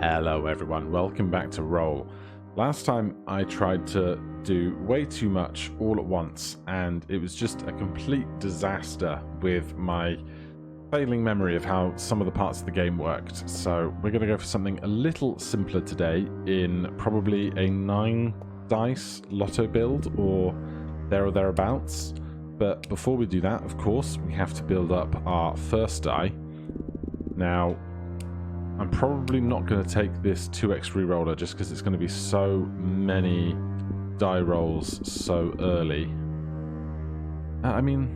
Hello everyone, welcome back to Roll. Last time I tried to do way too much all at once and it was just a complete disaster with my failing memory of how some of the parts of the game worked. So we're going to go for something a little simpler today in probably a 9 dice lotto build or there or thereabouts. But before we do that, of course, we have to build up our first die. Now, I'm probably not going to take this 2x reroller just because it's going to be so many die rolls so early. I mean,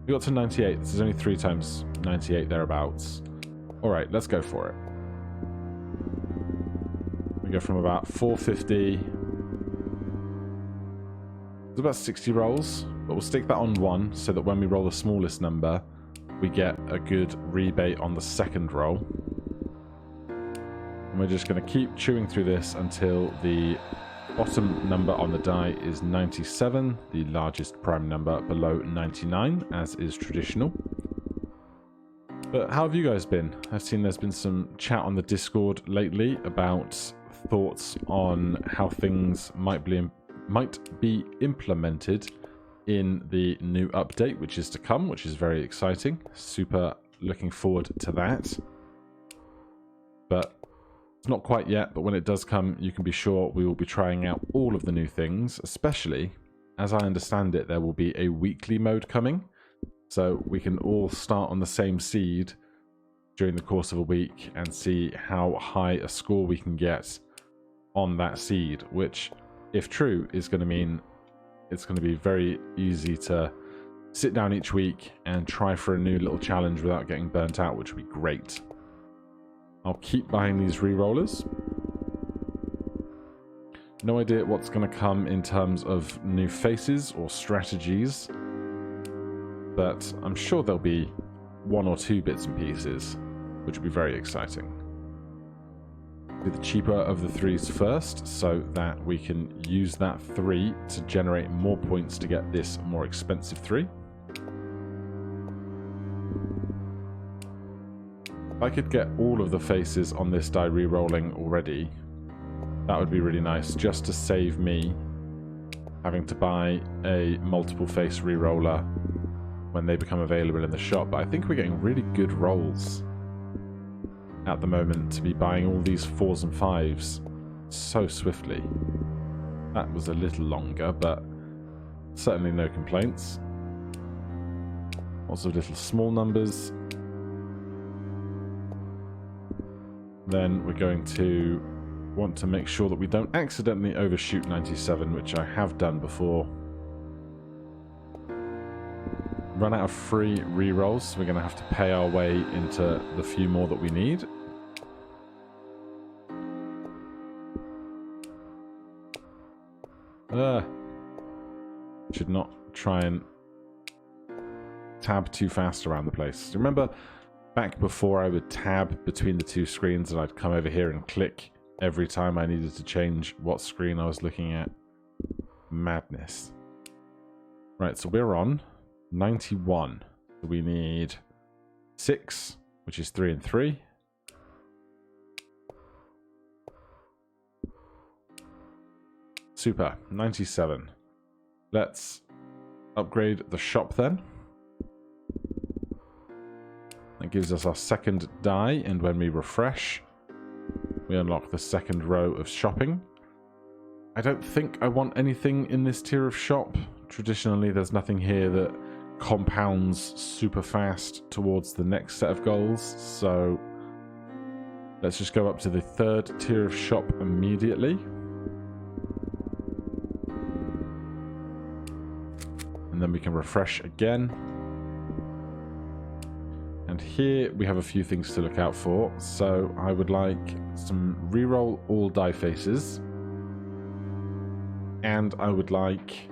we got to 98. This is only 3 times 98 thereabouts. Alright, let's go for it. We go from about 450. It's about 60 rolls, but we'll stick that on 1 so that when we roll the smallest number, we get a good rebate on the second roll. And we're just going to keep chewing through this until the bottom number on the die is 97, the largest prime number below 99, as is traditional. But how have you guys been? I've seen there's been some chat on the Discord lately about thoughts on how things might be implemented in the new update, which is to come, which is very exciting. Super looking forward to that. But it's not quite yet, but when it does come, you can be sure we will be trying out all of the new things, especially, as I understand it, there will be a weekly mode coming. So we can all start on the same seed during the course of a week and see how high a score we can get on that seed, which, if true, is going to mean it's going to be very easy to sit down each week and try for a new little challenge without getting burnt out, which would be great. I'll keep buying these rerollers. No idea what's going to come in terms of new faces or strategies, but I'm sure there'll be 1 or 2 bits and pieces, which will be very exciting. Do the cheaper of the 3s first, so that we can use that 3 to generate more points to get this more expensive 3. If I could get all of the faces on this die re-rolling already, that would be really nice, just to save me having to buy a multiple face re-roller when they become available in the shop. But I think we're getting really good rolls at the moment to be buying all these 4s and 5s so swiftly. That was a little longer, but certainly no complaints. Lots of little small numbers. Then we're going to want to make sure that we don't accidentally overshoot 97, which I have done before. Run out of free rerolls, so we're going to have to pay our way into the few more that we need. Should not try and tab too fast around the place. Remember back before I would tab between the 2 screens and I'd come over here and click every time I needed to change what screen I was looking at? Madness. Right, so we're on 91. So we need 6, which is 3 and 3. Super, 97. Let's upgrade the shop then. That gives us our second die, and when we refresh, we unlock the second row of shopping. I don't think I want anything in this tier of shop. Traditionally, there's nothing here that compounds super fast towards the next set of goals, so let's just go up to the 3rd tier of shop immediately. And then we can refresh again. And here we have a few things to look out for. So I would like some reroll all die faces. And I would like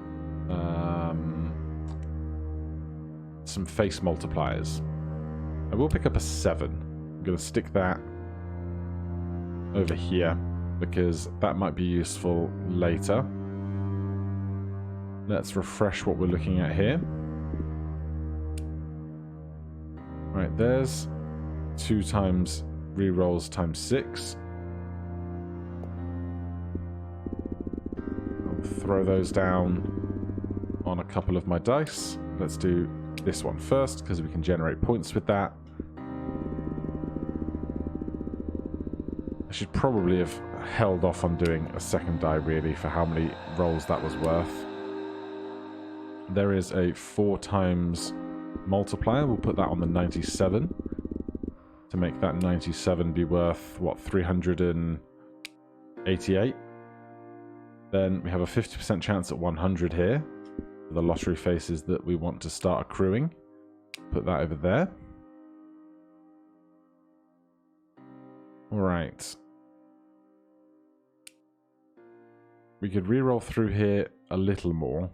some face multipliers. I will pick up a 7. I'm going to stick that over here because that might be useful later. Let's refresh what we're looking at here. Right, there's 2 times rerolls times 6. throw those down on a couple of my dice. Let's do this one first, because we can generate points with that. I should probably have held off on doing a second die, really, for how many rolls that was worth. There is a 4 times multiplier. We'll put that on the 97 to make that 97 be worth, what, 388? Then we have a 50% chance at 100 here for the lottery faces that we want to start accruing. Put that over there. Alright. We could reroll through here a little more.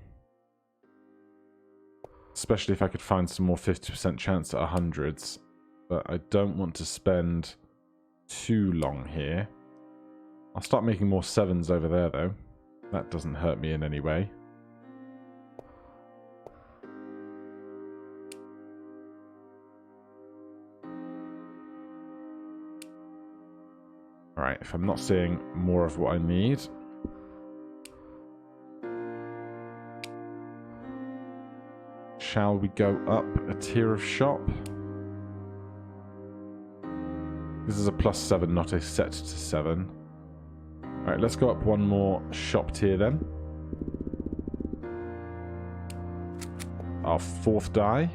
Especially if I could find some more 50% chance at 100s. But I don't want to spend too long here. I'll start making more 7s over there, though. That doesn't hurt me in any way. Alright, if I'm not seeing more of what I need... Shall we go up a tier of shop? This is a +7, not a set to 7. Alright, let's go up one more shop tier then. Our 4th die.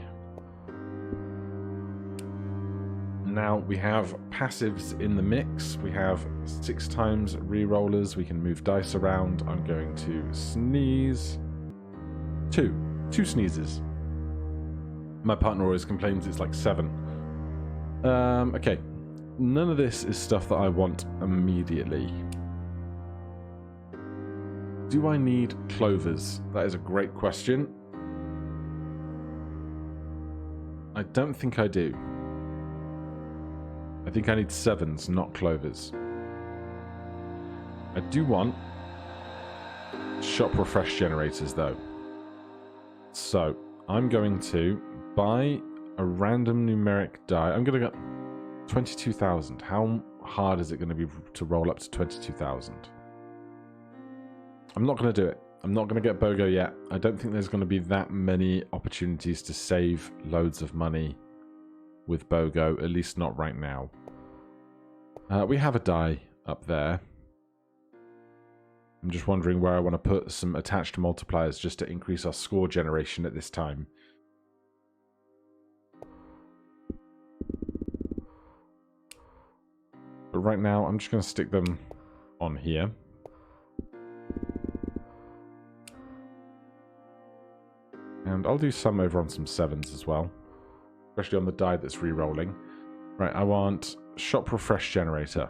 Now we have passives in the mix. We have 6 times re-rollers. We can move dice around. I'm going to sneeze. 2 sneezes. My partner always complains it's like 7. Okay. None of this is stuff that I want immediately. Do I need clovers? That is a great question. I don't think I do. I think I need 7s, not clovers. I do want shop refresh generators, though. So, I'm going to buy a random numeric die. I'm going to get 22,000. How hard is it going to be to roll up to 22,000? I'm not going to do it. I'm not going to get BOGO yet. I don't think there's going to be that many opportunities to save loads of money with BOGO, at least not right now. We have a die up there. I'm just wondering where I want to put some attached multipliers just to increase our score generation at this time. But right now, I'm just going to stick them on here. And I'll do some over on some 7s as well. Especially on the die that's re-rolling. Right, I want shop refresh generator.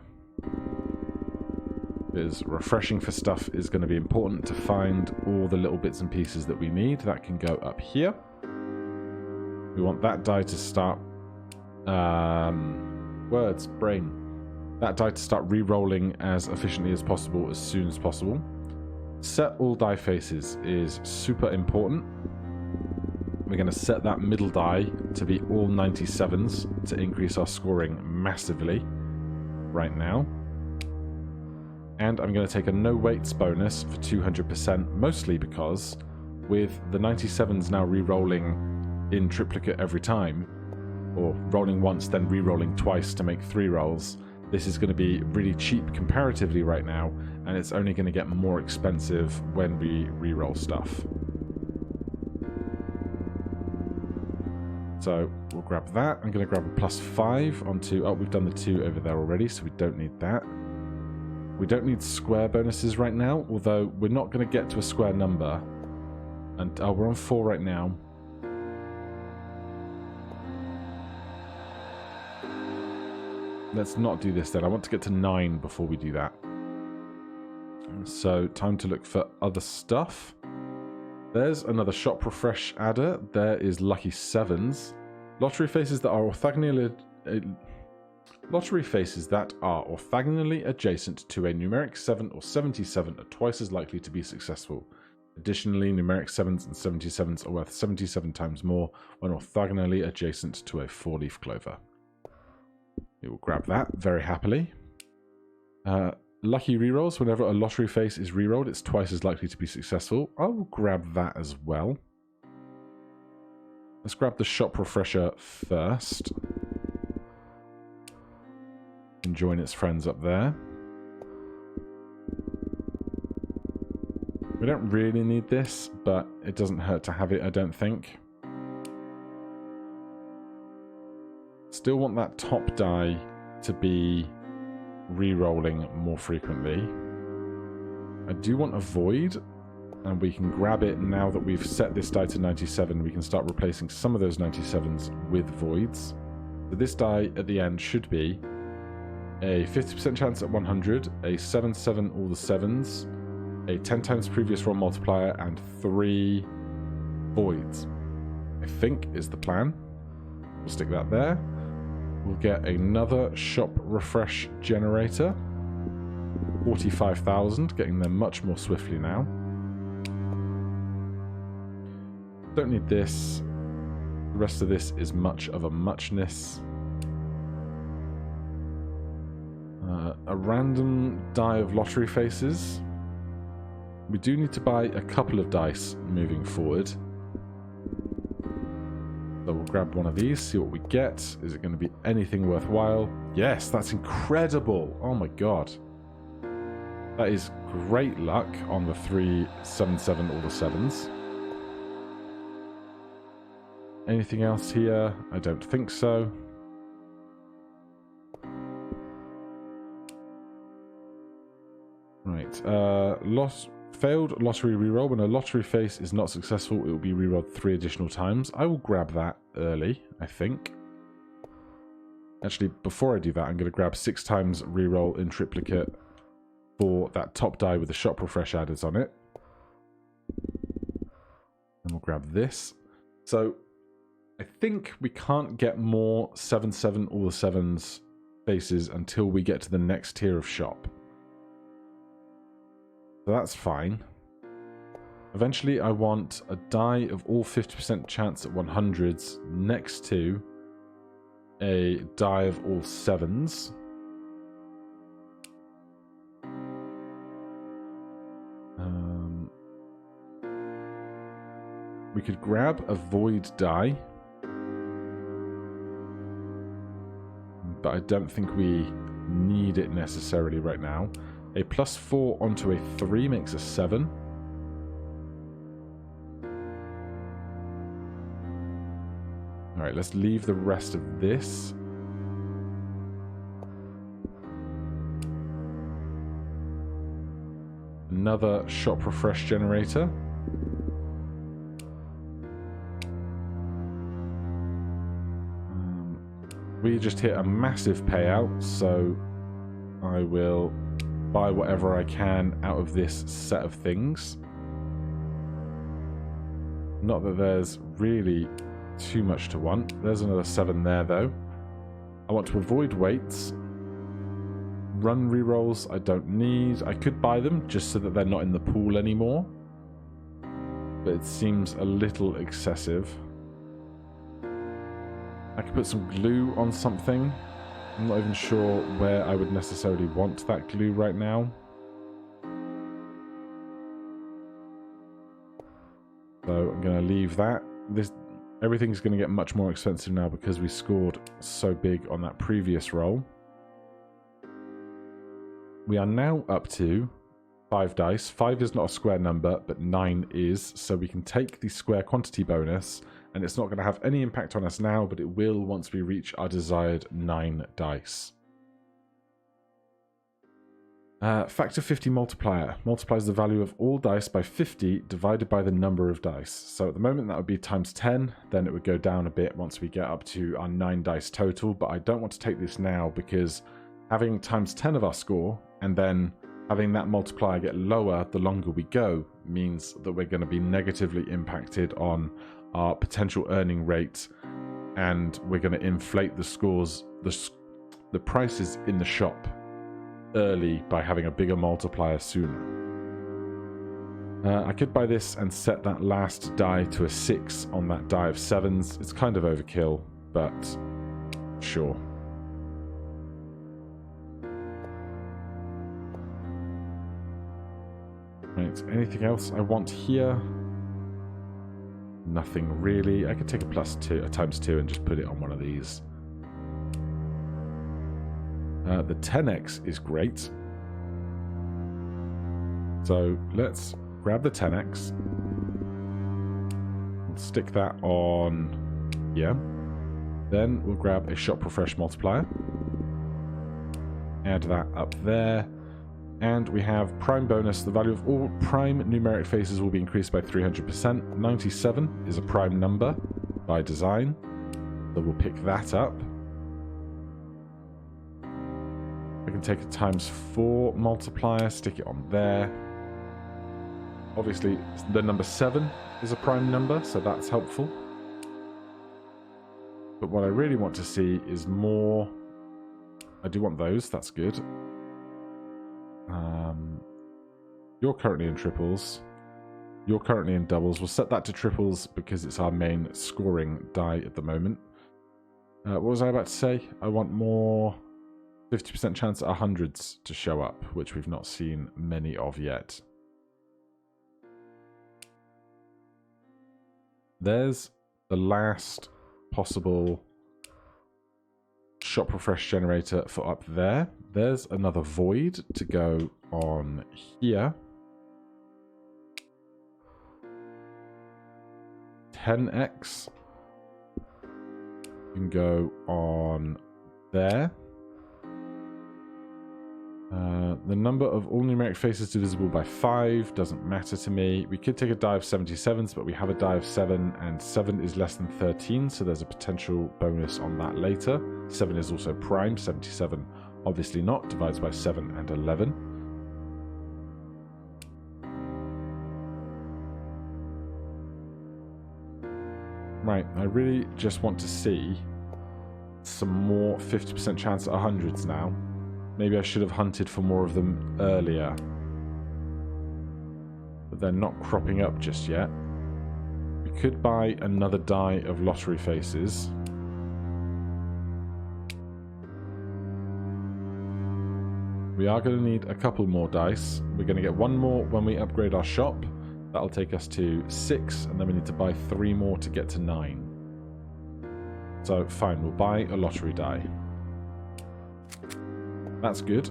Because refreshing for stuff is going to be important to find all the little bits and pieces that we need. That can go up here. We want that die to start... brain. That die to start re-rolling as efficiently as possible, as soon as possible. Set all die faces is super important. We're going to set that middle die to be all 97s to increase our scoring massively right now. And I'm going to take a no weights bonus for 200%, mostly because with the 97s now re-rolling in triplicate every time, or rolling once then re-rolling twice to make 3 rolls, this is going to be really cheap comparatively right now, and it's only going to get more expensive when we re-roll stuff. So we'll grab that. I'm going to grab a +5 onto... Oh, we've done the 2 over there already, so we don't need that. We don't need square bonuses right now, although we're not going to get to a square number. And we're on 4 right now. Let's not do this then. I want to get to 9 before we do that. So, time to look for other stuff. There's another shop refresh adder. There is lucky 7s. Lottery faces that are orthogonally adjacent to a numeric 7 or 77 are twice as likely to be successful. Additionally, numeric 7s and 77s are worth 77 times more when orthogonally adjacent to a 4-leaf clover. We will grab that very happily. lucky rerolls. Whenever a lottery face is rerolled, it's twice as likely to be successful. I will grab that as well. Let's grab the shop refresher first. And join its friends up there. We don't really need this, but it doesn't hurt to have it, I don't think. Still want that top die to be re-rolling more frequently. I do want a void, and we can grab it now that we've set this die to 97. We can start replacing some of those 97s with voids. So this die at the end should be a 50% chance at 100, a 7/7 all the 7s, a 10 times previous roll multiplier, and 3 voids. I think is the plan. We'll stick that there. We'll get another shop refresh generator. 45,000, getting there much more swiftly now. Don't need this. The rest of this is much of a muchness. A random die of lottery faces. We do need to buy a couple of dice moving forward. So we'll grab one of these, see what we get. Is it going to be anything worthwhile? Yes, that's incredible. Oh my god. That is great luck on the 3/7/7 all the 7s. Anything else here? I don't think so. Right. Failed lottery reroll. When a lottery face is not successful, it will be rerolled 3 additional times. I will grab that early, I think. Actually, before I do that, I'm going to grab 6 times reroll in triplicate for that top die with the shop refresh adders on it. And we'll grab this. So, I think we can't get more 7/7 all the 7s faces until we get to the next tier of shop. So that's fine. Eventually I want a die of all 50% chance at 100s next to a die of all 7s. We could grab a void die, but I don't think we need it necessarily right now. A +4 onto a 3 makes a 7. Alright, let's leave the rest of this. Another shop refresh generator. We just hit a massive payout, so I will buy whatever I can out of this set of things. Not that there's really too much to want. There's another 7 there, though. I want to avoid weights. Run rerolls I don't need. I could buy them just so that they're not in the pool anymore, but it seems a little excessive. I could put some glue on something. I'm not even sure where I would necessarily want that glue right now. So I'm going to leave that. Everything's going to get much more expensive now because we scored so big on that previous roll. We are now up to 5 dice. 5 is not a square number, but 9 is. So we can take the square quantity bonus, and it's not going to have any impact on us now, but it will once we reach our desired 9 dice. Factor 50 multiplier multiplies the value of all dice by 50 divided by the number of dice. So at the moment that would be times 10, then it would go down a bit once we get up to our 9 dice total, but I don't want to take this now because having times 10 of our score and then having that multiplier get lower the longer we go means that we're going to be negatively impacted on our potential earning rate, and we're going to inflate the scores, the prices in the shop early by having a bigger multiplier sooner. I could buy this and set that last die to a 6 on that die of 7s. It's kind of overkill, but sure. Right, anything else I want here? Nothing really. I could take a +2, a ×2 and just put it on one of these. The 10x is great. So let's grab the 10x. Stick that on here. Then we'll grab a shop refresh multiplier. Add that up there. And we have prime bonus. The value of all prime numeric faces will be increased by 300%. 97 is a prime number by design. So we'll pick that up. I can take a ×4 multiplier, stick it on there. Obviously, the number 7 is a prime number, so that's helpful. But what I really want to see is more... I do want those, that's good. You're currently in triples. You're currently in doubles. We'll set that to triples because it's our main scoring die at the moment. What was I about to say? I want more 50% chance at 100s to show up, which we've not seen many of yet. There's the last possible shop refresh generator for up there. There's another void to go on here. 10x can go on there. The number of all numeric faces divisible by 5 doesn't matter to me. We could take a die of 77s, but we have a die of 7, and 7 is less than 13, so there's a potential bonus on that later. 7 is also prime, 77 obviously not, divides by 7 and 11. Right, I really just want to see some more 50% chance at 100s now. Maybe I should have hunted for more of them earlier. But they're not cropping up just yet. We could buy another die of lottery faces. We are going to need a couple more dice. We're going to get one more when we upgrade our shop. That'll take us to 6, and then we need to buy 3 more to get to 9. So, fine, we'll buy a lottery die. That's good.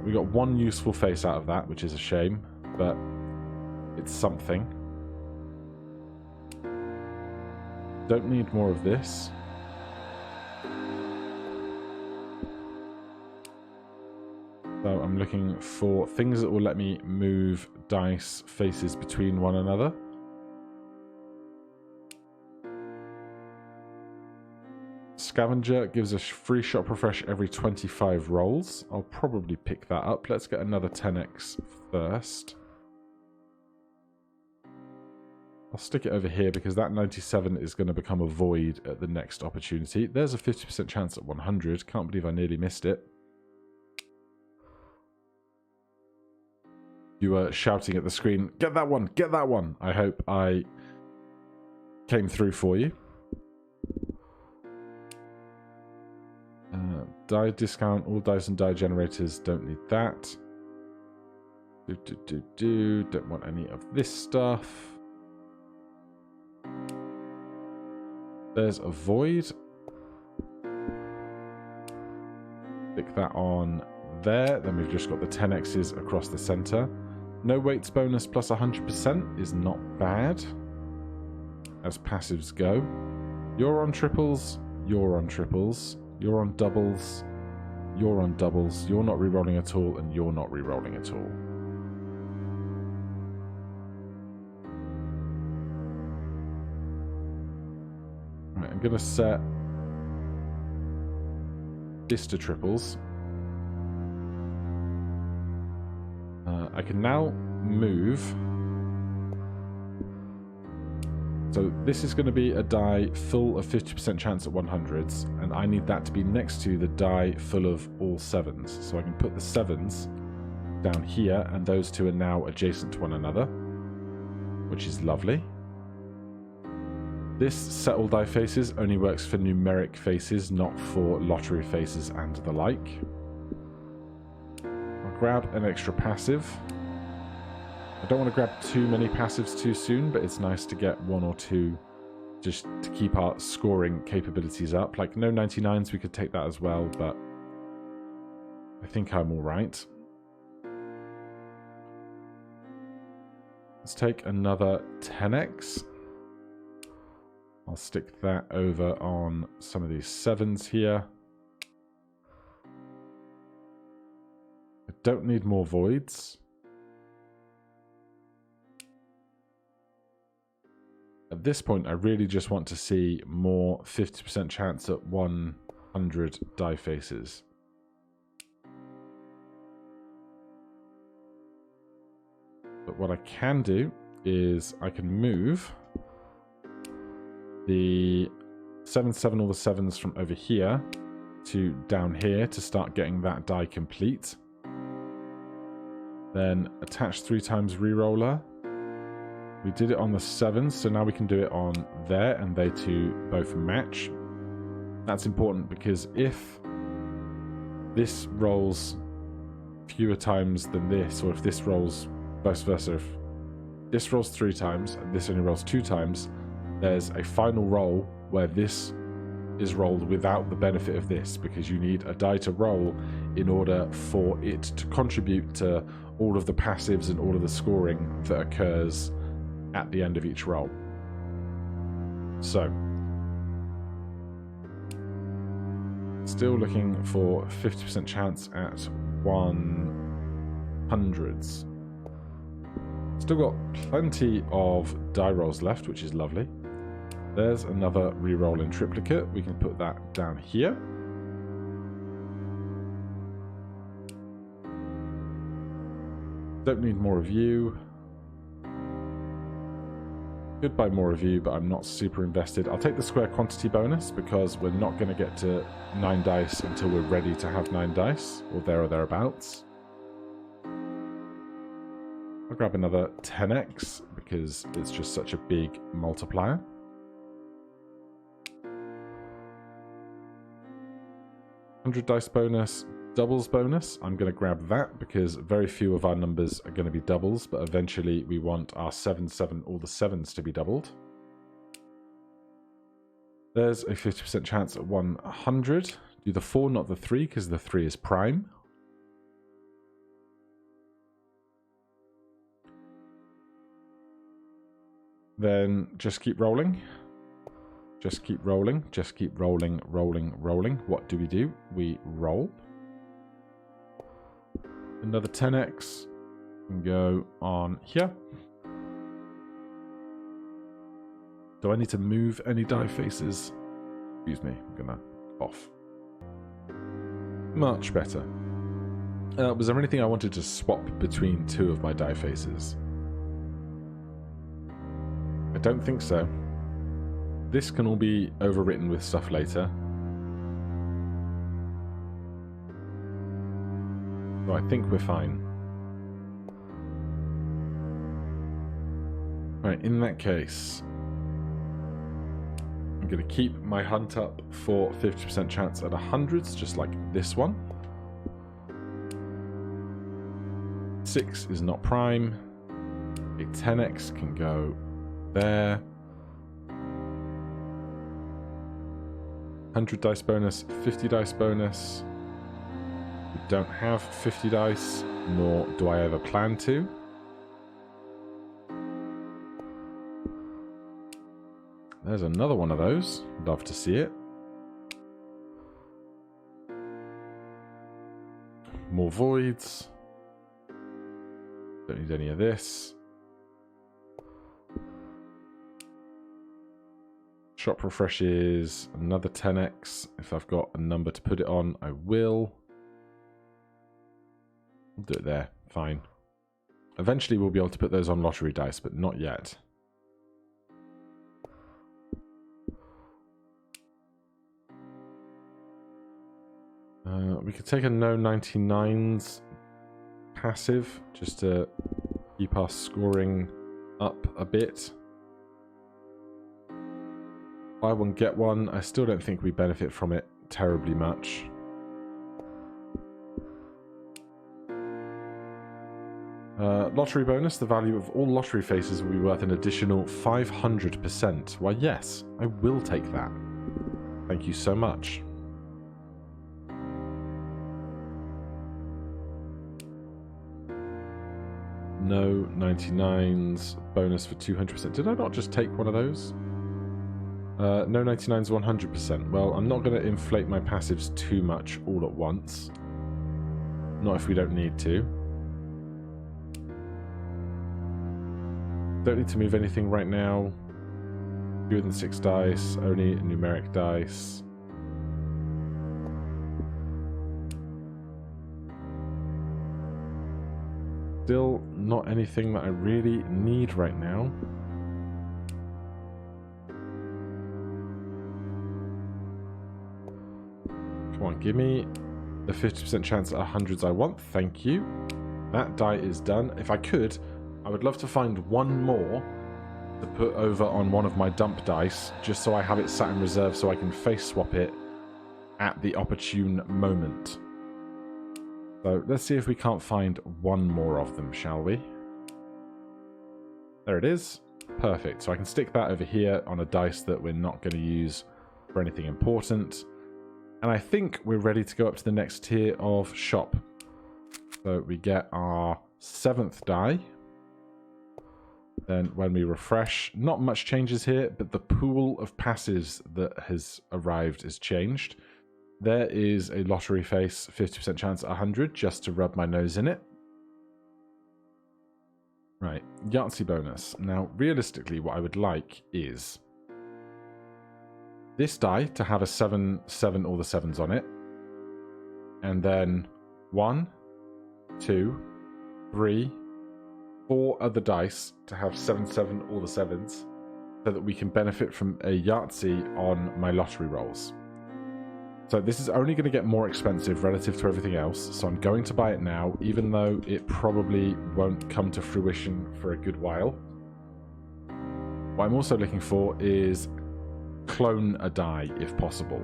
We got one useful face out of that, which is a shame, but it's something. Don't need more of this. So I'm looking for things that will let me move dice faces between one another. Scavenger gives us free shop refresh every 25 rolls. I'll probably pick that up. Let's get another 10x first. I'll stick it over here because that 97 is going to become a void at the next opportunity. There's a 50% chance at 100. Can't believe I nearly missed it. You were shouting at the screen, "Get that one! Get that one!" I hope I came through for you. Die discount, all dice and die generators, don't need that. Don't want any of this stuff. There's a void. Stick that on there. Then we've just got the 10x's across the center. No weights bonus plus 100% is not bad as passives go. You're on triples. You're on triples. You're on doubles. You're on doubles. You're not rerolling at all, and you're not rerolling at all. Right, I'm going to set this to triples. I can now move. So this is going to be a die full of 50% chance at 100s, and I need that to be next to the die full of all 7s. So I can put the 7s down here, and those two are now adjacent to one another, which is lovely. This set all die faces only works for numeric faces, not for lottery faces and the like. grab an extra passive. I don't want to grab too many passives too soon, but it's nice to get one or two just to keep our scoring capabilities up. Like no 99s, we could take that as well, but I think I'm all right. Let's take another 10x. I'll stick that over on some of these 7s here. I don't need more voids. At this point, I really just want to see more 50% chance at 100 die faces. But what I can do is I can move the 7/7 all the 7s from over here to down here to start getting that die complete. Then attach 3 times reroller. We did it on the 7s, so now we can do it on there, and they two both match. That's important because if this rolls fewer times than this, or if this rolls vice versa, if this rolls 3 times and this only rolls 2 times, there's a final roll where this is rolled without the benefit of this, because you need a die to roll in order for it to contribute to all of the passives and all of the scoring that occurs at the end of each roll. So, still looking for 50% chance at 100s. Still got plenty of die rolls left, which is lovely. There's another reroll in triplicate. We can put that down here. Don't need more review. Could buy more review, but I'm not super invested. I'll take the square quantity bonus because we're not going to get to 9 dice until we're ready to have 9 dice, or there or thereabouts. I'll grab another 10x because it's just such a big multiplier. $100 bonus, doubles bonus. I'm going to grab that because very few of our numbers are going to be doubles, but eventually we want our 7/7, all the 7s to be doubled. There's a 50% chance at 100. Do the 4, not the 3, because the 3 is prime. Then just keep rolling. Just keep rolling. Just keep rolling, rolling, rolling. What do? We roll. Another 10x. And go on here. Do I need to move any die faces? Excuse me, I'm gonna off. Much better. Was there anything I wanted to swap between 2 of my die faces? I don't think so. This can all be overwritten with stuff later. So I think we're fine. Right, in that case, I'm going to keep my hunt up for 50% chance at 100s, just like this one. 6 is not prime. A 10x can go there. 100 dice bonus, 50 dice bonus. We don't have 50 dice, nor do I ever plan to. There's another one of those. Love to see it. More voids. Don't need any of this. Shop refreshes, another 10x. If I've got a number to put it on, I will. I'll do it there, fine. Eventually we'll be able to put those on lottery dice, but not yet. We could take a no 99s passive, just to keep our scoring up a bit. Buy one, get one. I still don't think we benefit from it terribly much. Lottery bonus. The value of all lottery faces will be worth an additional 500%. Why, yes, I will take that. Thank you so much. No 99s. Bonus for 200%. Did I not just take one of those? No 99s 100%. Well, I'm not going to inflate my passives too much all at once. Not if we don't need to. Don't need to move anything right now. Fewer than 6 dice. Only numeric dice. Still not anything that I really need right now. Come on, give me the 50% chance at 100s I want. Thank you. That die is done. If I could, I would love to find one more to put over on one of my dump dice, just so I have it sat in reserve so I can face swap it at the opportune moment. So let's see if we can't find one more of them, shall we? There it is. Perfect. So I can stick that over here on a dice that we're not going to use for anything important. And I think we're ready to go up to the next tier of shop. So we get our 7th die. Then when we refresh, not much changes here, but the pool of passives that has arrived is changed. There is a lottery face, 50% chance at 100, just to rub my nose in it. Right, Yahtzee bonus. Now, realistically, what I would like is this die to have a 7, 7, all the 7s on it. And then 1, 2, 3, 4 other dice to have 7, 7, all the 7s, so that we can benefit from a Yahtzee on my lottery rolls. So this is only going to get more expensive relative to everything else, so I'm going to buy it now, even though it probably won't come to fruition for a good while. What I'm also looking for is clone a die, if possible.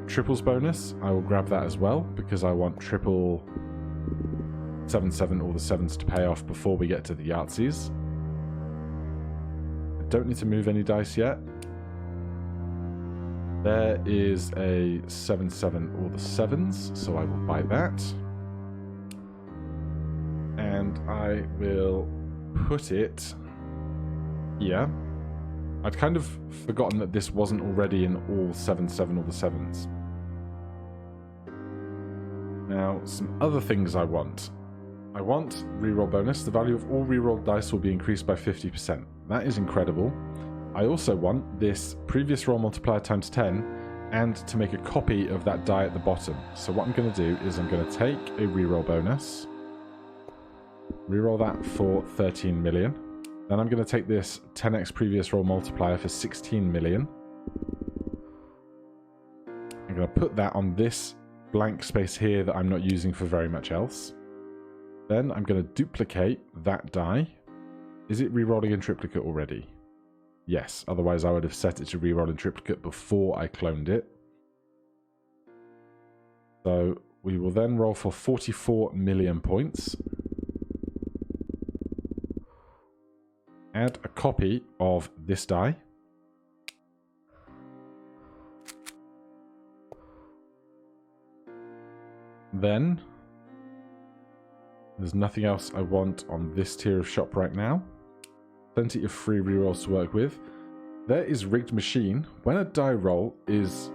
Triples bonus, I will grab that as well, because I want triple 7, 7, all the 7s to pay off before we get to the Yahtzees. I don't need to move any dice yet. There is a 7, 7, all the 7s, so I will buy that. And I will put it here. I'd kind of forgotten that this wasn't already in all 7, 7, all the 7s. Now, some other things I want. I want reroll bonus. The value of all rerolled dice will be increased by 50%. That is incredible. I also want this previous roll multiplier times 10 and to make a copy of that die at the bottom. So what I'm going to do is I'm going to take a reroll bonus, reroll that for 13 million. Then I'm going to take this 10x previous roll multiplier for 16 million. I'm going to put that on this blank space here that I'm not using for very much else. Then I'm going to duplicate that die. Is it rerolling in triplicate already? Yes, otherwise I would have set it to reroll in triplicate before I cloned it. So we will then roll for 44 million points. Add a copy of this die. Then there's nothing else I want on this tier of shop right now. Plenty of free rerolls to work with. There is rigged machine. When a die rolls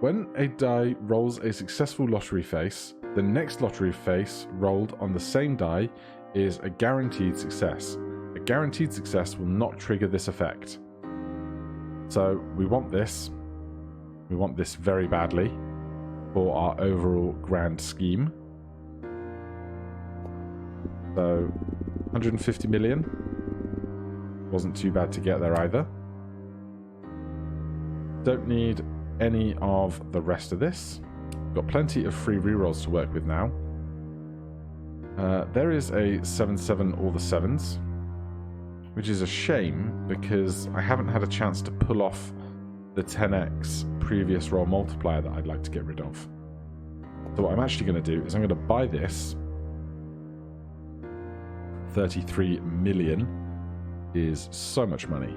a successful lottery face, the next lottery face rolled on the same die is a guaranteed success. A guaranteed success will not trigger this effect. So we want this. We want this very badly for our overall grand scheme. So 150 million. Wasn't too bad to get there either. Don't need any of the rest of this. Got plenty of free rerolls to work with now. There is a 7-7 all the 7s, which is a shame because I haven't had a chance to pull off the 10x previous roll multiplier that I'd like to get rid of. So what I'm actually going to do is I'm going to buy this. 33 million is so much money.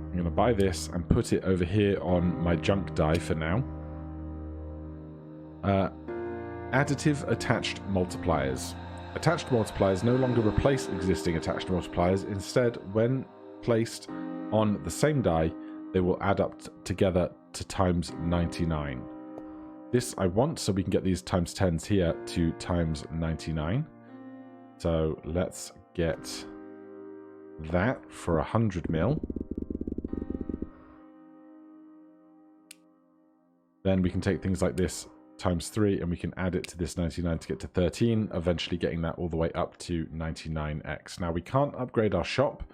I'm going to buy this and put it over here on my junk die for now. Additive attached multipliers. Attached multipliers no longer replace existing attached multipliers. Instead, when placed on the same die, they will add up together to times 99. This I want, so we can get these times 10s here to times 99. So let's get that for 100 mil. Then we can take things like this times 3 and we can add it to this 99 to get to 13, eventually getting that all the way up to 99x. Now we can't upgrade our shop,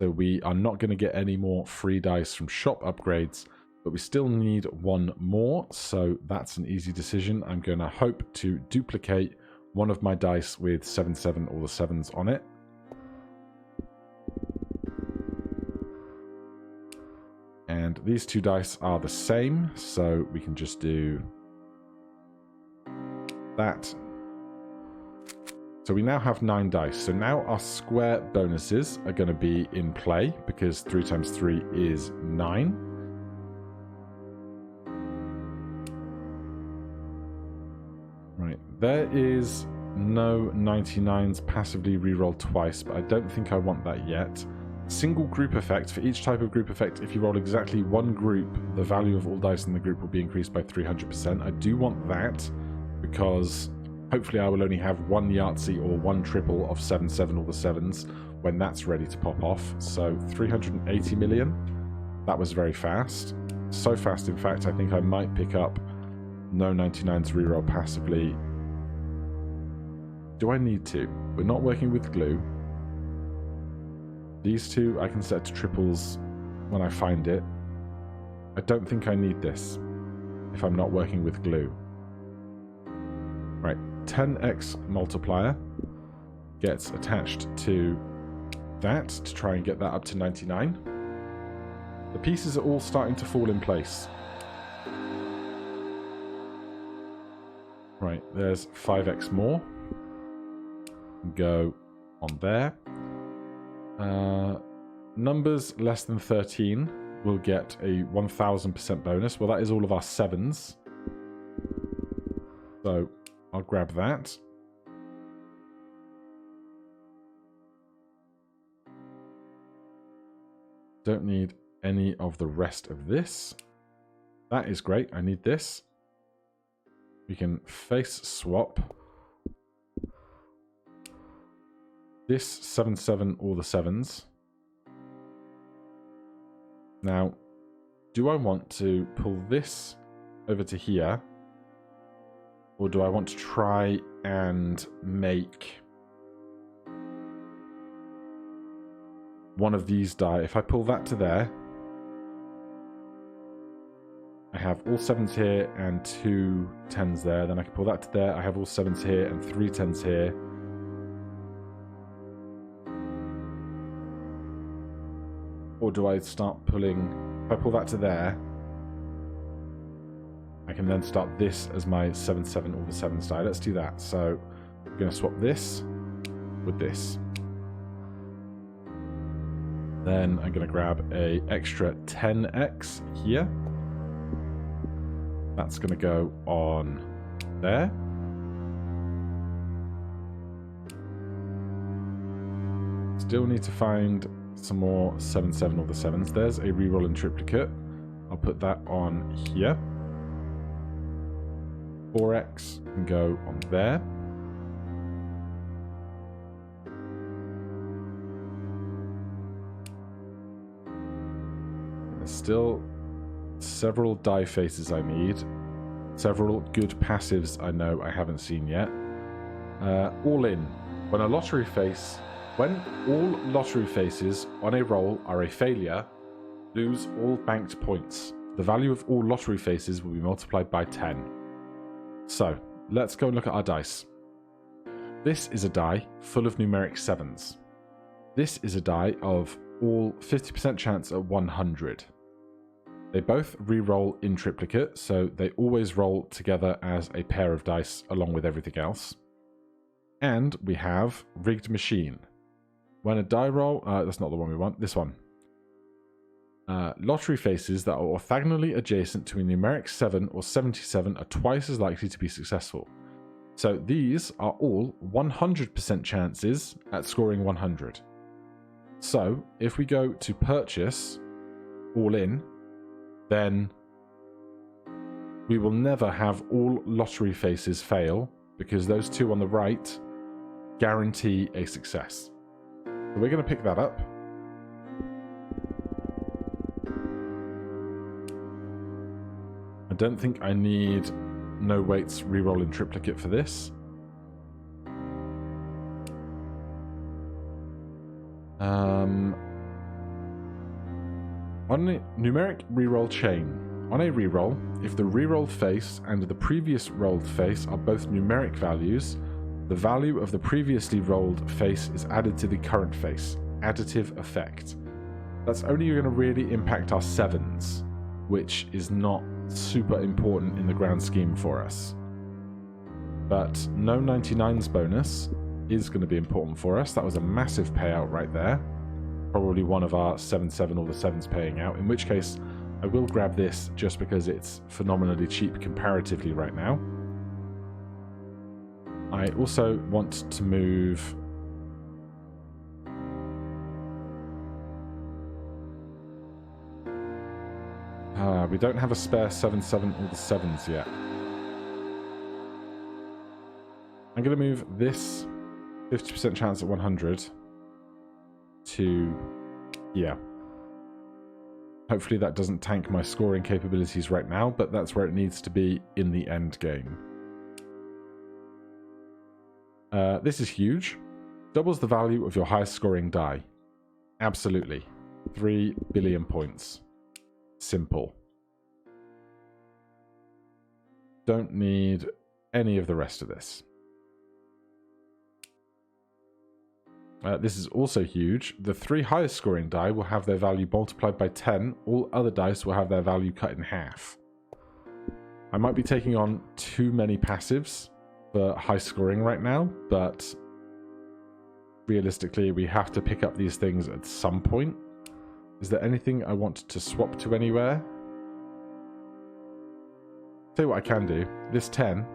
so we are not going to get any more free dice from shop upgrades, but we still need one more, so that's an easy decision. I'm going to hope to duplicate one of my dice with 7/7 or the 7s on it. And these two dice are the same, so we can just do that. So we now have 9 dice. So now our square bonuses are going to be in play because 3 times 3 is 9. Right, there is no 99s passively rerolled twice, but I don't think I want that yet. Single group effect. For each type of group effect, if you roll exactly one group, the value of all dice in the group will be increased by 300%. I do want that because hopefully I will only have one Yahtzee or one triple of 7/7 or the 7s when that's ready to pop off. So 380 million. That was very fast. So fast, in fact, I think I might pick up no 99s reroll passively. Do I need to? We're not working with glue. These two I can set to triples when I find it. I don't think I need this if I'm not working with glue. Right, 10x multiplier gets attached to that to try and get that up to 99. The pieces are all starting to fall in place. Right, there's 5x more. Go on there. Numbers less than 13 will get a 1000% bonus. Well, that is all of our 7s. So I'll grab that. Don't need any of the rest of this. That is great. I need this. We can face swap this 7/7 or the 7s. Now, do I want to pull this over to here? Or do I want to try and make one of these die? If I pull that to there, I have all 7s here and 2 10s there. Then I can pull that to there. I have all 7s here and 3 10s here. Or do I start pulling... If I pull that to there, I can then start this as my 7/7 or the 7s die. Let's do that. So I'm going to swap this with this. Then I'm going to grab a extra 10x here. That's going to go on there. Still need to find some more 7/7 or the 7s. There's a reroll in triplicate. I'll put that on here. 4x can go on there. There's still several die faces I need. Several good passives I know I haven't seen yet. All in. When all lottery faces on a roll are a failure, lose all banked points. The value of all lottery faces will be multiplied by 10. So, let's go and look at our dice. This is a die full of numeric 7s. This is a die of all 50% chance at 100. They both re-roll in triplicate, so they always roll together as a pair of dice along with everything else. And we have rigged machine. When a die roll, that's not the one we want, this one. Lottery faces that are orthogonally adjacent to a numeric 7 or 77 are twice as likely to be successful. So these are all 100% chances at scoring 100. So if we go to purchase all in, then we will never have all lottery faces fail because those two on the right guarantee a success. So we're going to pick that up. I don't think I need no weights reroll in triplicate for this. On a numeric reroll chain, on a reroll, if the rerolled face and the previous rolled face are both numeric values, the value of the previously rolled face is added to the current face. Additive effect. That's only going to really impact our 7s, which is not super important in the grand scheme for us. But no 99s bonus is going to be important for us. That was a massive payout right there. Probably one of our 7/7 or the 7s paying out, in which case I will grab this just because it's phenomenally cheap comparatively right now. I also want to move we don't have a spare 7/7 or the 7s yet. I'm going to move this 50% chance at 100 to here. Hopefully that doesn't tank my scoring capabilities right now, but that's where it needs to be in the end game. This is huge. Doubles the value of your highest scoring die. Absolutely. 3 billion points. Simple. Don't need any of the rest of this. This is also huge. The 3 highest scoring die will have their value multiplied by 10. All other dice will have their value cut in half. I might be taking on too many passives for high scoring right now, but realistically we have to pick up these things at some point. Is there anything I want to swap to anywhere? Tell you what I can do. This 10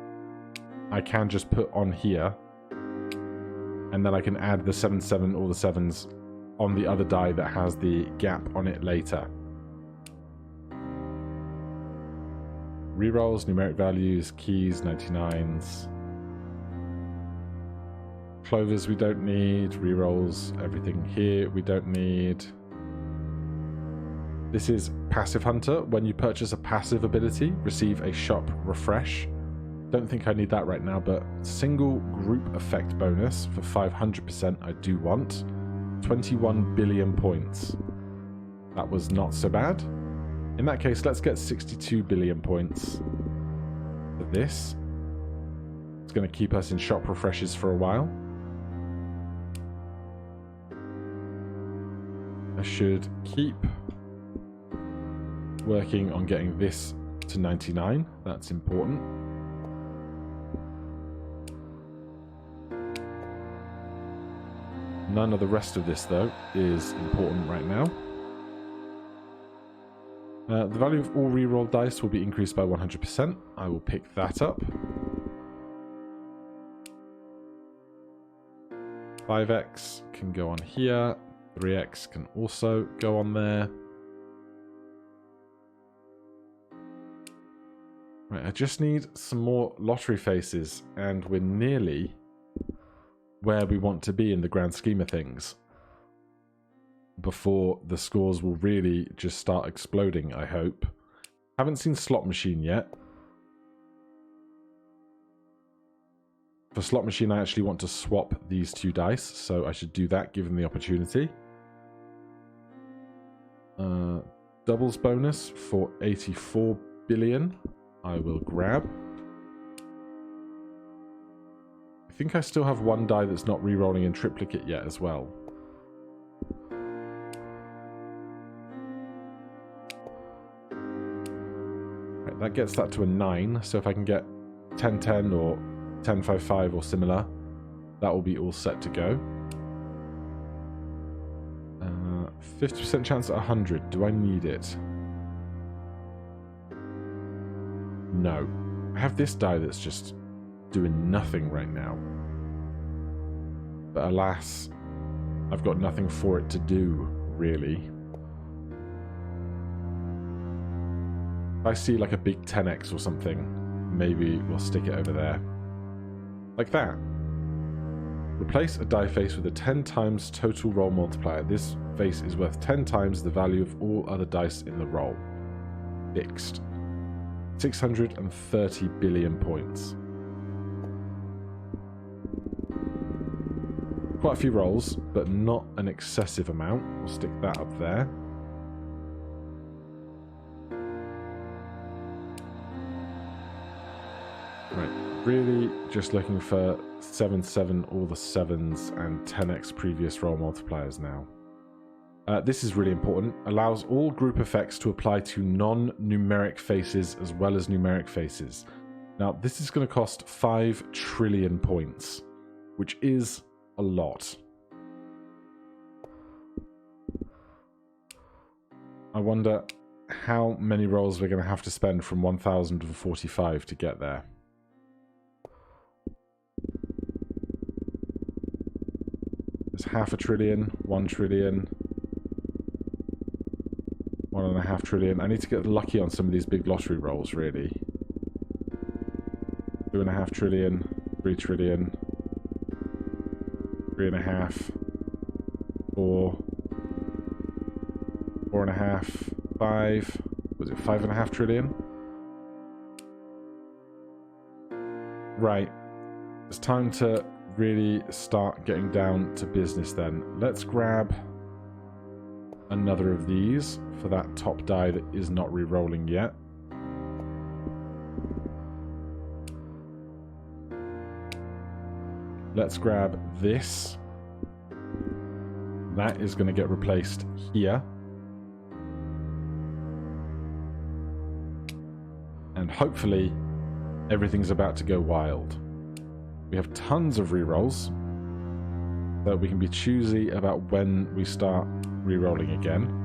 I can just put on here, and then I can add the 7/7 or the 7s on the other die that has the gap on it later. Rerolls, numeric values, keys, 99s. Clovers we don't need. Rerolls, everything here we don't need. This is Passive Hunter. When you purchase a passive ability, receive a shop refresh. Don't think I need that right now, but single group effect bonus for 500% I do want. 21 billion points. That was not so bad. In that case, let's get 62 billion points for this. It's going to keep us in shop refreshes for a while. I should keep working on getting this to 99. That's important. None of the rest of this, though, is important right now. The value of all reroll dice will be increased by 100%. I will pick that up. 5x can go on here. 3x can also go on there. Right, I just need some more lottery faces, and we're nearly where we want to be in the grand scheme of things before the scores will really just start exploding, I hope. Haven't seen slot machine yet. For slot machine, I actually want to swap these 2 dice, so I should do that given the opportunity. Doubles bonus for 84 billion. I will grab. I think I still have 1 die that's not re-rolling in triplicate yet as well. that gets that to a 9. So if I can get 10-10 or 10-5-5 or similar, that will be all set to go. 50% chance at 100. Do I need it? No. I have this die that's just doing nothing right now. But alas, I've got nothing for it to do, really. If I see like a big 10x or something, maybe we'll stick it over there. Like that. Replace a die face with a 10 times total roll multiplier. This face is worth 10 times the value of all other dice in the roll. Fixed. 630 billion points. Quite a few rolls, but not an excessive amount. We'll stick that up there. Right, really just looking for 7-7, all the 7s, and 10x previous roll multipliers now. This is really important. Allows all group effects to apply to non-numeric faces as well as numeric faces. Now, this is going to cost 5 trillion points, which is a lot. I wonder how many rolls we're going to have to spend from 1045 to get there. There's 500 billion, 1 trillion, 1.5 trillion. I need to get lucky on some of these big lottery rolls, really. 2.5 trillion, 3 trillion, 3.5, 4, 4.5, 5. Was it 5.5 trillion? Right. It's time to really start getting down to business then. Let's grab another of these for that top die that is not re-rolling yet. Let's grab this. That is going to get replaced here. And hopefully everything's about to go wild. We have tons of rerolls, so we can be choosy about when we start re-rolling again.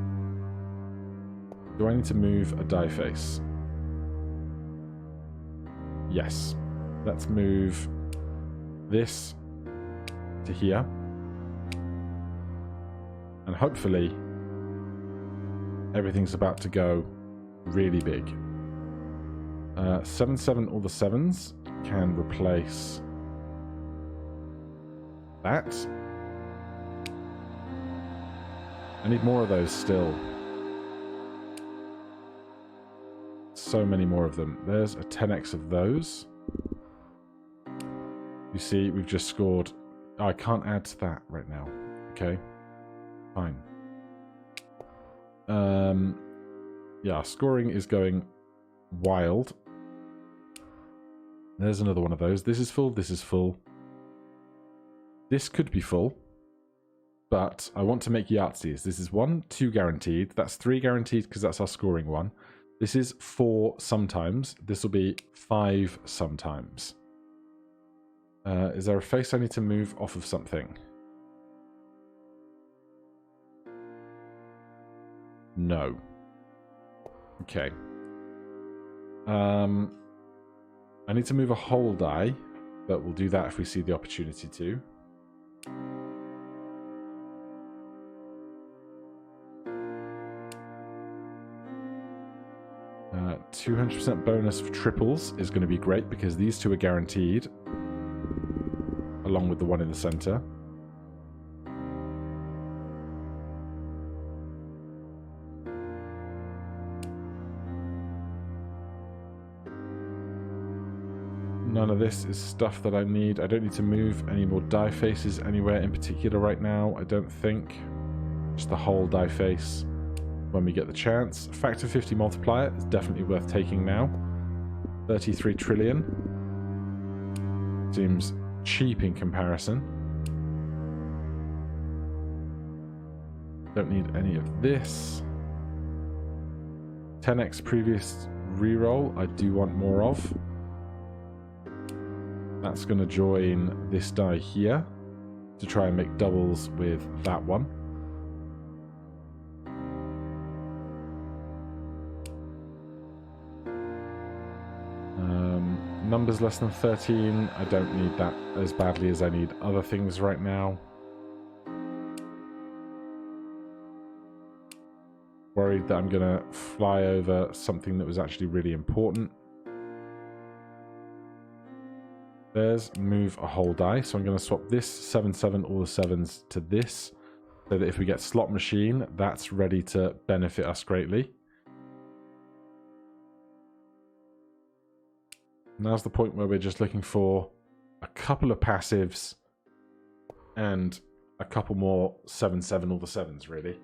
Do I need to move a die face? Yes. Let's move this to here. And hopefully everything's about to go really big. 7-7, all the 7s can replace that. I need more of those still. So many more of them. There's a 10x of those. You see, we've just scored. Oh, I can't add to that right now. Okay. Fine. Yeah, scoring is going wild. There's another one of those. This is full. This is full. This could be full. But I want to make Yahtzees. This is 1, 2 guaranteed. That's 3 guaranteed because that's our scoring one. This is 4 sometimes. This will be 5 sometimes. Is there a face I need to move off of something? No. Okay. I need to move a whole die, but we'll do that if we see the opportunity to. Uh, 200% bonus for triples is going to be great because these two are guaranteed, along with the one in the center. None of this is stuff that I need. I don't need to move any more die faces anywhere in particular right now, I don't think. Just the whole die face when we get the chance. Factor 50 multiplier is definitely worth taking now. 33 trillion. Seems cheap in comparison. Don't need any of this. 10x previous reroll I do want more of. That's going to join this die here to try and make doubles with that one. Numbers less than 13, I don't need that as badly as I need other things right now. Worried that I'm going to fly over something that was actually really important. There's move a whole die, so I'm going to swap this 7-7, all the 7s to this, so that if we get slot machine, that's ready to benefit us greatly. Now's the point where we're just looking for a couple of passives and a couple more 7-7, all the 7s, really.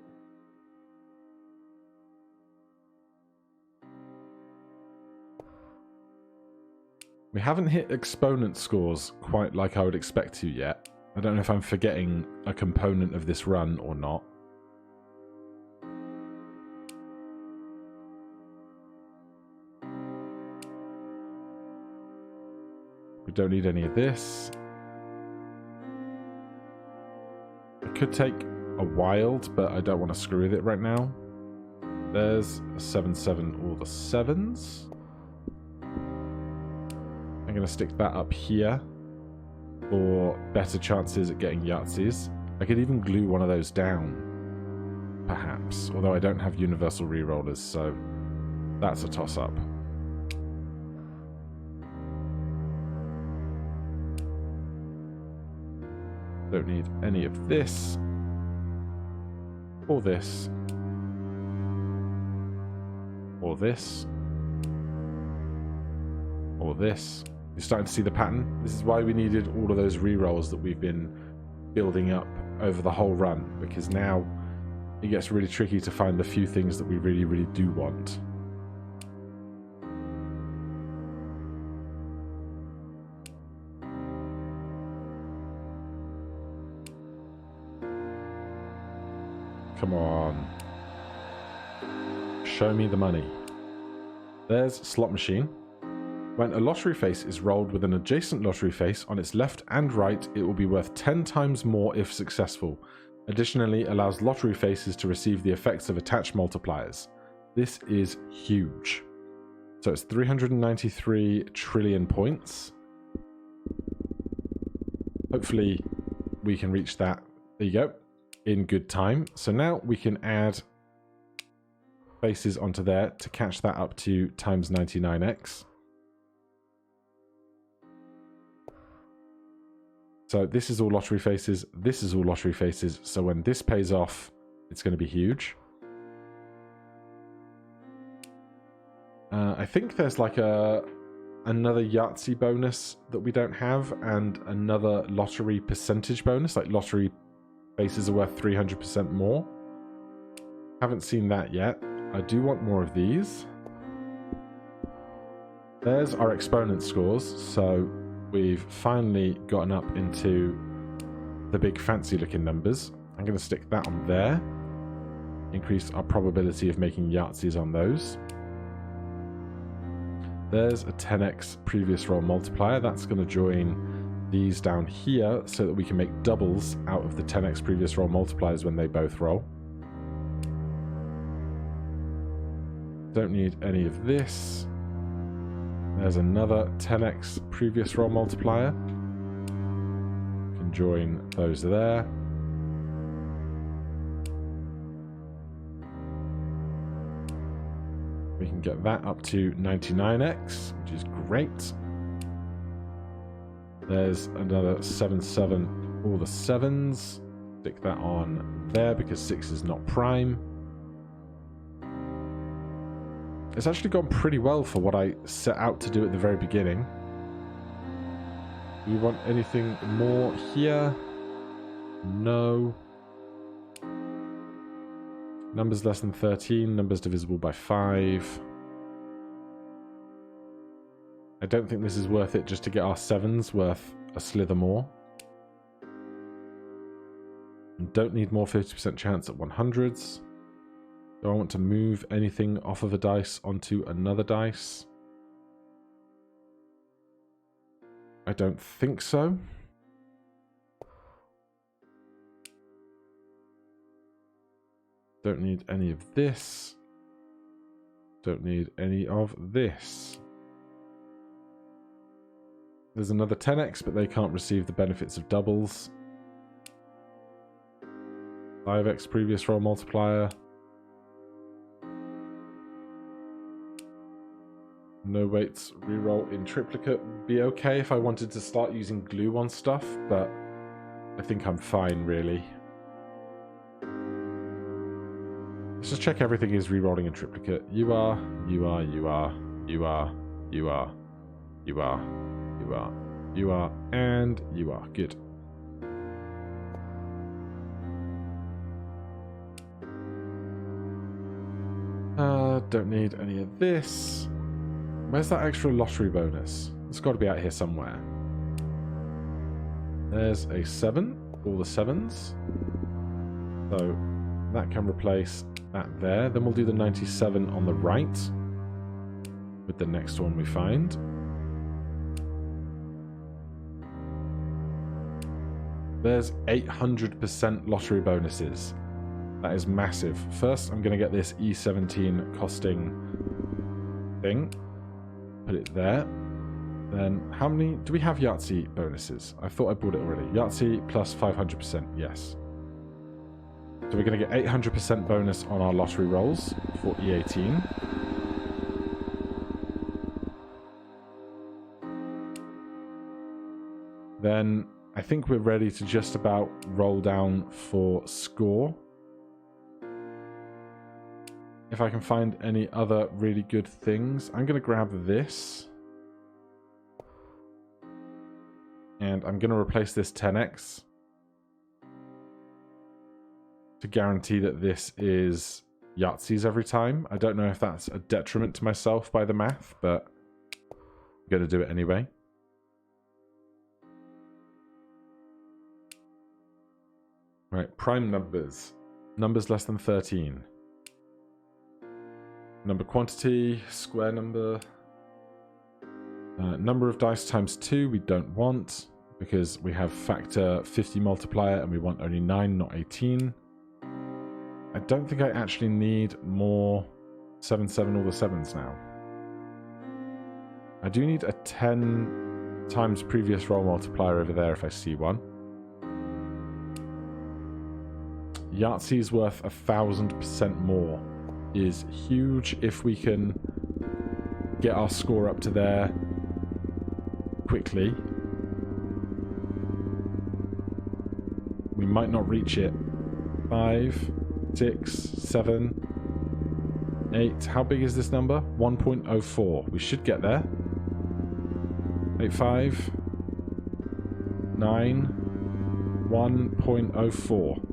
We haven't hit exponent scores quite like I would expect to yet. I don't know if I'm forgetting a component of this run or not. We don't need any of this. It could take a wild, but I don't want to screw with it right now. There's a 7-7, all the 7s. I'm going to stick that up here for better chances at getting Yahtzees. I could even glue one of those down, perhaps. Although I don't have universal rerollers, so that's a toss-up. Don't need any of this, or this, or this, or this. You're starting to see the pattern. This is why we needed all of those rerolls that we've been building up over the whole run, because now it gets really tricky to find the few things that we really, really do want. Come on. Show me the money. There's slot machine. When a lottery face is rolled with an adjacent lottery face on its left and right, it will be worth 10 times more if successful. Additionally, allows lottery faces to receive the effects of attached multipliers. This is huge. So it's 393 trillion points. Hopefully we can reach that. There you go. In good time. So now we can add faces onto there to catch that up to times 99x. So this is all lottery faces, this is all lottery faces, so when this pays off, it's going to be huge. I think there's like another Yahtzee bonus that we don't have, and another lottery percentage bonus, like lottery faces are worth 300% more. Haven't seen that yet. I do want more of these. There's our exponent scores, so we've finally gotten up into the big fancy looking numbers. I'm going to stick that on there. Increase our probability of making Yahtzees on those. There's a 10x previous roll multiplier. That's going to join these down here so that we can make doubles out of the 10x previous roll multipliers when they both roll. Don't need any of this. There's another 10x previous roll multiplier. Can join those there. We can get that up to 99x, which is great. There's another 7-7, all the 7s. Stick that on there because 6 is not prime. It's actually gone pretty well for what I set out to do at the very beginning. Do we want anything more here? No. Numbers less than 13, numbers divisible by 5. I don't think this is worth it just to get our 7s worth a slither more. And don't need more 50% chance at 100s. Do I want to move anything off of a dice onto another dice? I don't think so. Don't need any of this. Don't need any of this. There's another 10x, but they can't receive the benefits of doubles. 5x previous roll multiplier. No weights, reroll in triplicate. Be okay if I wanted to start using glue on stuff, but I think I'm fine, really. Let's just check everything is rerolling in triplicate. You are, you are, you are, you are, you are, you are, you are, you are, and you are. Good. Don't need any of this. Where's that extra lottery bonus? It's got to be out here somewhere. There's a 7. All the 7s. So that can replace that there. Then we'll do the 97 on the right with the next one we find. There's 800% lottery bonuses. That is massive. First, I'm going to get this E17 costing thing. Put it there. Then, how many... Do we have Yahtzee bonuses? I thought I bought it already. Yahtzee plus 500%. Yes. So we're going to get 800% bonus on our lottery rolls for E18. Then, I think we're ready to just about roll down for score. If I can find any other really good things, I'm going to grab this. And I'm going to replace this 10x to guarantee that this is Yahtzees every time. I don't know if that's a detriment to myself by the math, but I'm going to do it anyway. Right, prime numbers. Numbers less than 13. Number quantity, square number. Number of dice times 2 we don't want, because we have factor 50 multiplier and we want only 9, not 18. I don't think I actually need more 7, 7, all the 7s now. I do need a 10 times previous roll multiplier over there if I see one. Yahtzee's worth 1,000% more is huge if we can get our score up to there quickly. We might not reach it. 5, 6, 7, 8. How big is this number? 1.04. We should get there. 85, 9, 1.04.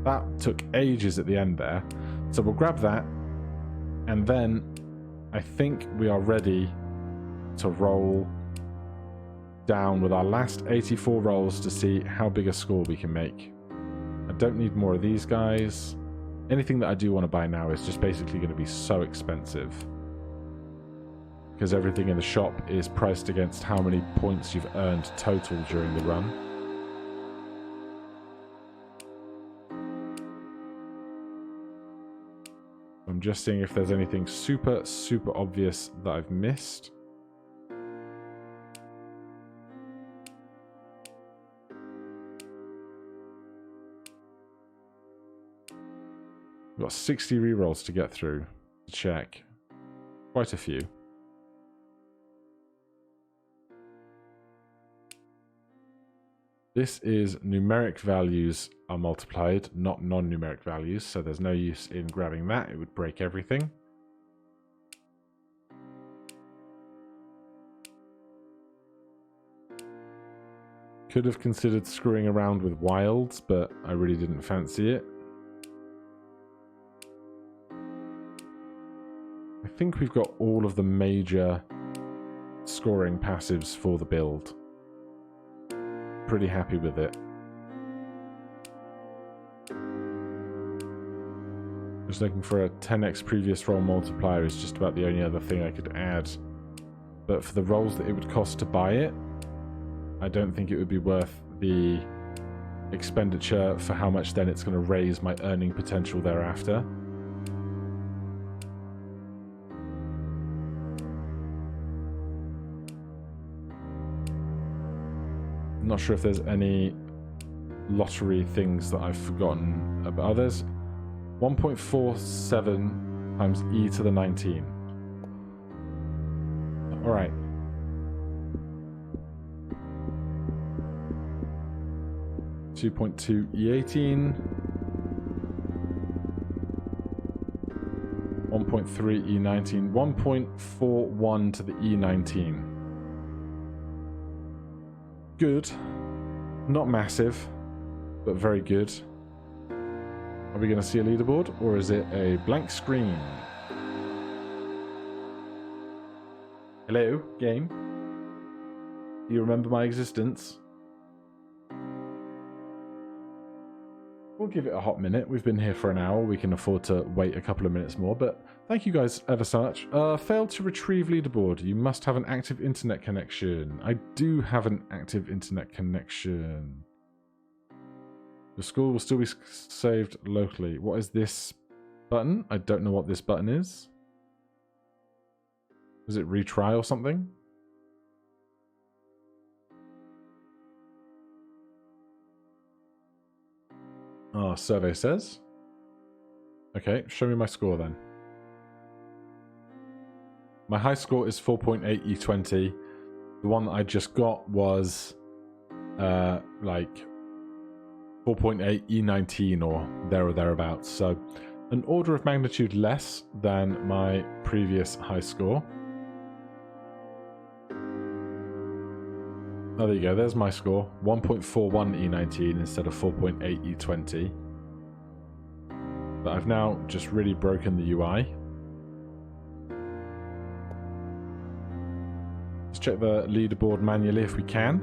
That took ages at the end there. So we'll grab that. And then I think we are ready to roll down with our last 84 rolls to see how big a score we can make. I don't need more of these guys. Anything that I do want to buy now is just basically going to be so expensive. Because everything in the shop is priced against how many points you've earned total during the run. I'm just seeing if there's anything super, super obvious that I've missed. We've got 60 rerolls to get through. Check. Quite a few. This is numeric values are multiplied, not non-numeric values, so there's no use in grabbing that. It would break everything. Could have considered screwing around with wilds, but I really didn't fancy it. I think we've got all of the major scoring passives for the build. Pretty happy with it. Just looking for a 10x previous roll multiplier is just about the only other thing I could add. But for the rolls that it would cost to buy it, I don't think it would be worth the expenditure for how much then it's going to raise my earning potential thereafter. I'm not sure if there's any lottery things that I've forgotten about. Oh, there's 1.47 times e to the 19. All right. (2.2 E18), 1.3 E19, 1.41 to the E19. Good, not massive, but very good. Are we going to see a leaderboard, or is it a blank screen? Hello, game. Do you remember my existence? We'll give it a hot minute. We've been here for an hour. We can afford to wait a couple of minutes more, but thank you guys ever so much. Failed to retrieve leaderboard. You must have an active internet connection. I do have an active internet connection. The score will still be saved locally. What is this button? I don't know what this button is. Is it retry or something? Oh, survey says. Okay, show me my score then. My high score is 4.8 E20. The one that I just got was like 4.8 E19 or there or thereabouts. So an order of magnitude less than my previous high score. Oh, there you go. There's my score. 1.41 E19 instead of 4.8 E20. But I've now just really broken the UI. Let's check the leaderboard manually if we can.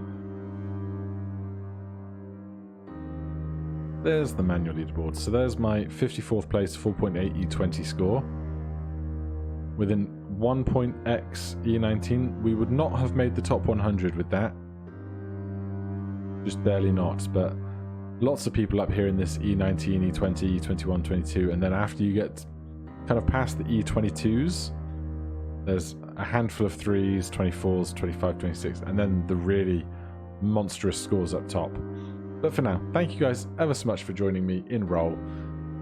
There's the manual leaderboard. So there's my 54th place 4.8 E20 score. Within 1.x E19, we would not have made the top 100 with that. Just barely not, but lots of people up here in this E19, E20, E21, 22, and then after you get kind of past the E22s, there's a handful of 3s, 24s, 25, 26, and then the really monstrous scores up top. But for now, thank you guys ever so much for joining me in Roll.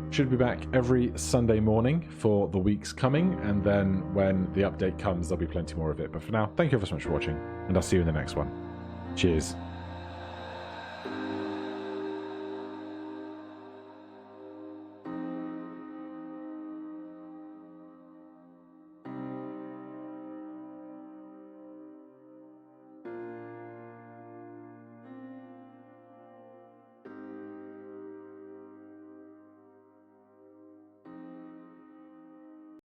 Should be back every Sunday morning for the weeks coming, and then when the update comes, there'll be plenty more of it. But for now, thank you ever so much for watching, and I'll see you in the next one. Cheers.